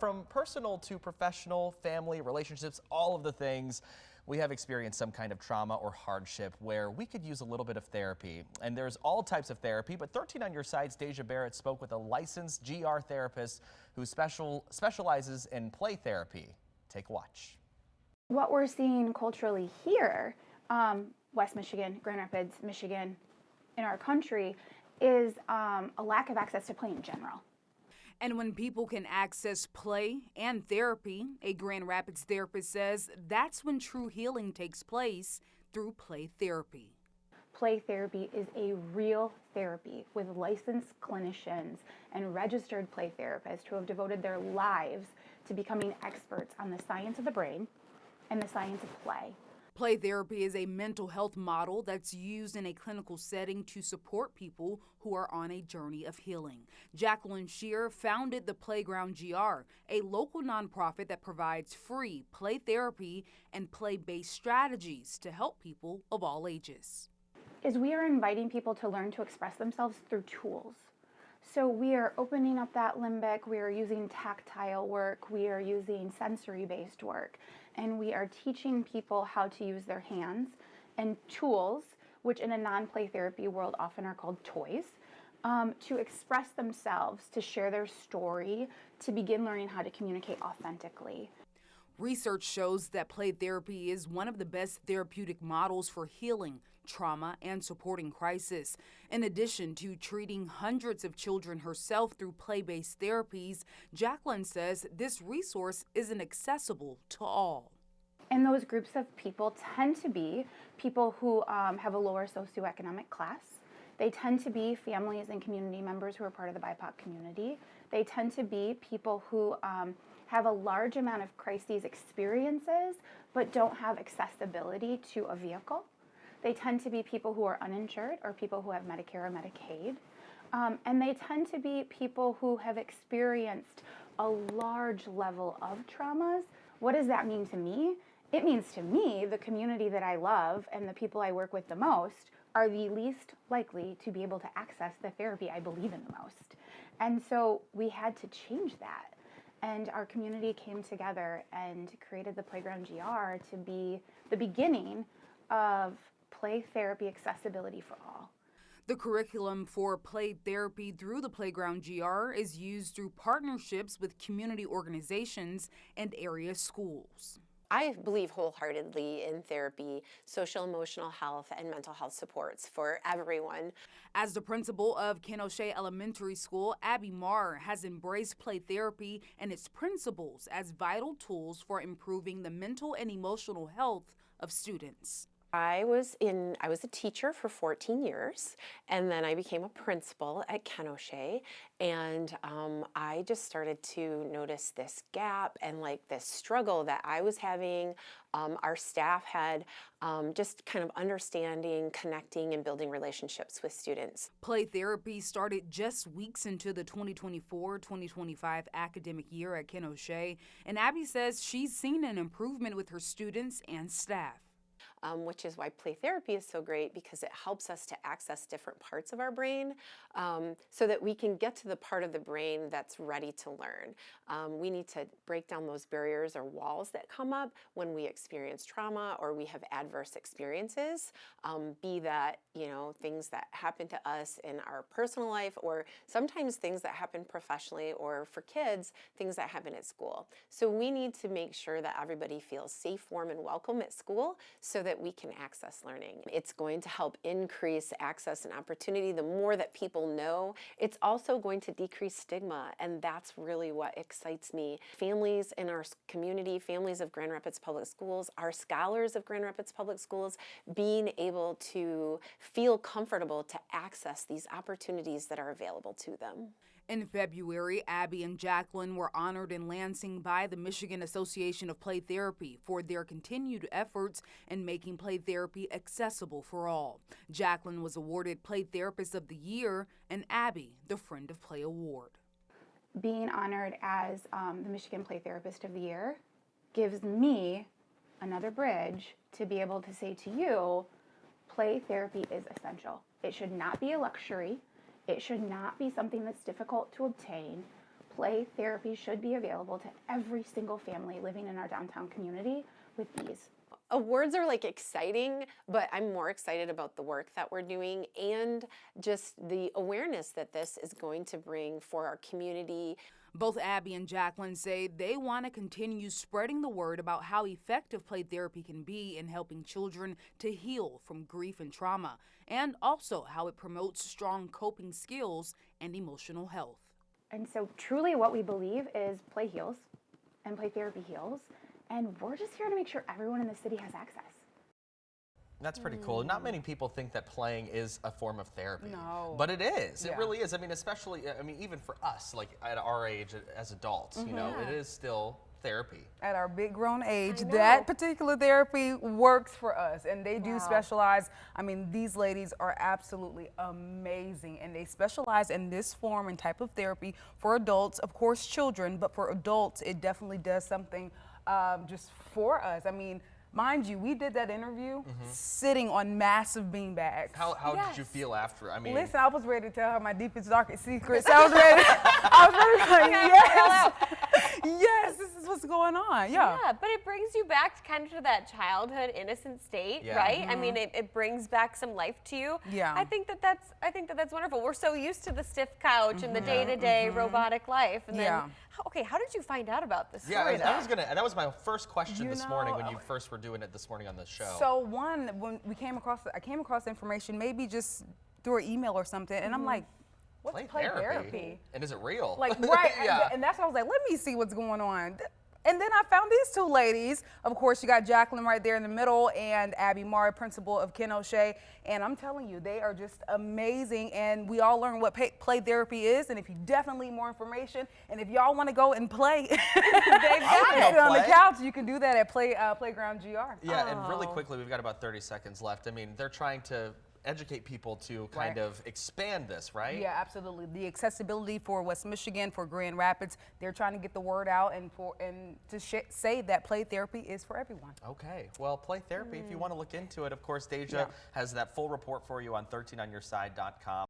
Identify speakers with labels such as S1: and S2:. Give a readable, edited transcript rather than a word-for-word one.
S1: From personal to professional, family, relationships, all of the things, we have experienced some kind of trauma or hardship where we could use a little bit of therapy. And there's all types of therapy, but 13 on Your Side's Deja Barrett spoke with a licensed GR therapist who specializes in play therapy. Take a watch.
S2: What we're seeing culturally here, West Michigan, Grand Rapids, Michigan, in our country, is a lack of access to play in general.
S3: And when people can access play and therapy, a Grand Rapids therapist says that's when true healing takes place through play therapy.
S2: Play therapy is a real therapy with licensed clinicians and registered play therapists who have devoted their lives to becoming experts on the science of the brain and the science of play.
S3: Play therapy is a mental health model that's used in a clinical setting to support people who are on a journey of healing. Jacqueline Scherer founded the PlaygroundGR, a local nonprofit that provides free play therapy and play-based strategies to help people of all ages.
S2: We are inviting people to learn to express themselves through tools. So we are opening up that limbic, we are using tactile work, we are using sensory-based work, and we are teaching people how to use their hands and tools, which in a non-play therapy world often are called toys, to express themselves, to share their story, to begin learning how to communicate authentically.
S3: Research shows that play therapy is one of the best therapeutic models for healing, trauma, and supporting crisis. In addition to treating hundreds of children herself through play-based therapies, Jacqueline says this resource isn't accessible to all.
S2: And those groups of people tend to be people who have a lower socioeconomic class. They tend to be families and community members who are part of the BIPOC community. They tend to be people who have a large amount of crises experiences but don't have accessibility to a vehicle. They tend to be people who are uninsured or people who have Medicare or Medicaid. And they tend to be people who have experienced a large level of traumas. What does that mean to me? It means to me the community that I love and the people I work with the most are the least likely to be able to access the therapy I believe in the most. And so we had to change that. And our community came together and created the PlaygroundGR to be the beginning of play therapy accessibility for all.
S3: The curriculum for play therapy through the PlaygroundGR is used through partnerships with community organizations and area schools.
S4: I believe wholeheartedly in therapy, social emotional health, and mental health supports for everyone.
S3: As the principal of Kenosha Elementary School, Abby Marr has embraced play therapy and its principles as vital tools for improving the mental and emotional health of students.
S4: I was a teacher for 14 years, and then I became a principal at Kenosha, and I just started to notice this gap and like this struggle that I was having. Our staff had just kind of understanding, connecting, and building relationships with students.
S3: Play therapy started just weeks into the 2024-2025 academic year at Kenosha, and Abby says she's seen an improvement with her students and staff.
S4: Which is why play therapy is so great, because it helps us to access different parts of our brain so that we can get to the part of the brain that's ready to learn. We need to break down those barriers or walls that come up when we experience trauma or we have adverse experiences, be that, things that happen to us in our personal life, or sometimes things that happen professionally, or for kids, things that happen at school. So we need to make sure that everybody feels safe, warm, and welcome at school so that we can access learning. It's going to help increase access and opportunity. The more that people know, it's also going to decrease stigma, and that's really what excites me. Families in our community, families of Grand Rapids Public Schools, our scholars of Grand Rapids Public Schools, being able to feel comfortable to access these opportunities that are available to them.
S3: In February, Abby and Jacqueline were honored in Lansing by the Michigan Association of Play Therapy for their continued efforts in making play therapy accessible for all. Jacqueline was awarded Play Therapist of the Year, and Abby the Friend of Play Award.
S2: Being honored as the Michigan Play Therapist of the Year gives me another bridge to be able to say to you, play therapy is essential. It should not be a luxury. It should not be something that's difficult to obtain. play therapy should be available to every single family living in our downtown community with ease.
S4: Awards are like exciting, but I'm more excited about the work that we're doing and just the awareness that this is going to bring for our community.
S3: Both Abby and Jacqueline say they want to continue spreading the word about how effective play therapy can be in helping children to heal from grief and trauma, and also how it promotes strong coping skills and emotional health.
S2: And so truly what we believe is play heals and play therapy heals. And we're just here to make sure everyone in the city has access.
S1: That's pretty cool. Not many people think that playing is a form of therapy.
S5: No.
S1: But it is.
S5: Yeah.
S1: It really is. I mean, especially, even for us, like at our age as adults, you know, it is still therapy.
S5: At our big grown age,
S4: know.
S5: that particular therapy works for us, and they do specialize. I mean, these ladies are absolutely amazing, and they specialize in this form and type of therapy for adults, of course children, but for adults it definitely does something just for us. I mean, mind you, we did that interview sitting on massive beanbags.
S1: How did you feel after? I mean,
S5: Listen, I was ready to tell her my deepest, darkest secrets. I was ready. Yes, this is what's going on. Yeah.
S6: Yeah, but it brings you back kind of to that childhood innocent state,
S1: Yeah.
S6: right? I mean, it brings back some life to you.
S5: Yeah.
S6: I think that's wonderful. We're so used to the stiff couch and the day-to-day robotic life, and
S5: Yeah.
S6: then how did you find out about this
S1: yeah,
S6: story?
S1: that was my first question
S5: You
S1: this morning when
S5: know,
S1: you first were doing it this morning on the show.
S5: So when I came across the information, maybe just through an email or something, and I'm like, what's play therapy?
S1: And is it real?
S5: Like, right,
S1: Yeah.
S5: and that's why I was like, let me see what's going on. And then I found these two ladies. Of course, you got Jacqueline right there in the middle and Abby Marr, principal of Ken O'Shea. And I'm telling you, they are just amazing. And we all learn what play therapy is. And if you definitely need more information, and if y'all want to go and play,
S1: They've got
S5: sit on the couch, you can do that at PlaygroundGR.
S1: Yeah, and really quickly, we've got about 30 seconds left. I mean, they're trying to educate people to kind of expand this, right?
S5: Yeah, absolutely. The accessibility for West Michigan, for Grand Rapids, they're trying to get the word out and to say that play therapy is for everyone.
S1: Okay, well, play therapy, if you want to look into it, of course, Deja has that full report for you on 13onyourside.com.